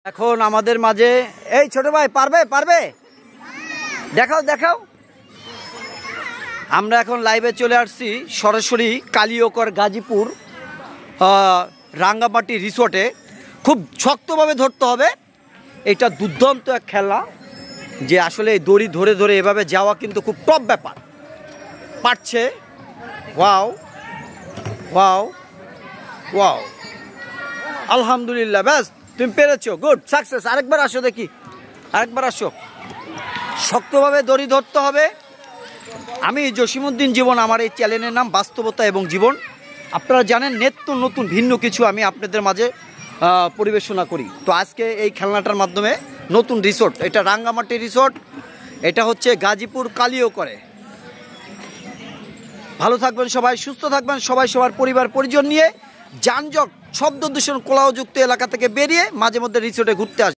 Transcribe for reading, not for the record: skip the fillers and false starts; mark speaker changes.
Speaker 1: এখন আমাদের মাঝে এই ছোট ভাই পারবে পারবে দেখাও দেখাও। আমরা এখন লাইভে চলে আসছি সরাসরি কালিয়াকৈর গাজীপুর রাঙ্গামাটি রিসোর্টে। খুব শক্তভাবে ধরতে হবে, এটা দুর্দান্ত এক খেলা যে আসলে দড়ি ধরে ধরে এভাবে যাওয়া কিন্তু খুব টফ ব্যাপার। পারছে, ওয়াও ওয়াও ওয়াও, আলহামদুলিল্লাহ, ব্যাস তুমি পেরেছো, গুড সাকসেস। আরেকবার আসো দেখি, আরেকবার আসো। শক্তভাবে দড়ি ধরতে হবে। আমি জসিমউদ্দিন জীবন, আমার এই চ্যানেলের নাম বাস্তবতা এবং জীবন। আপনারা জানেন নিত্য নতুন ভিন্ন কিছু আমি আপনাদের মাঝে পরিবেশনা করি। তো আজকে এই খেলনাটার মাধ্যমে নতুন রিসোর্ট, এটা রাঙ্গামাটি রিসোর্ট, এটা হচ্ছে গাজীপুর কালিয়াকৈরে। ভালো থাকবেন সবাই, সুস্থ থাকবেন সবাই, সবার পরিবার পরিজন নিয়ে যানজট শব্দ দূষণ কোলাহলযুক্ত এলাকা থেকে বেরিয়ে মাঝে মধ্যে রিসোর্টে ঘুরতে আসবেন।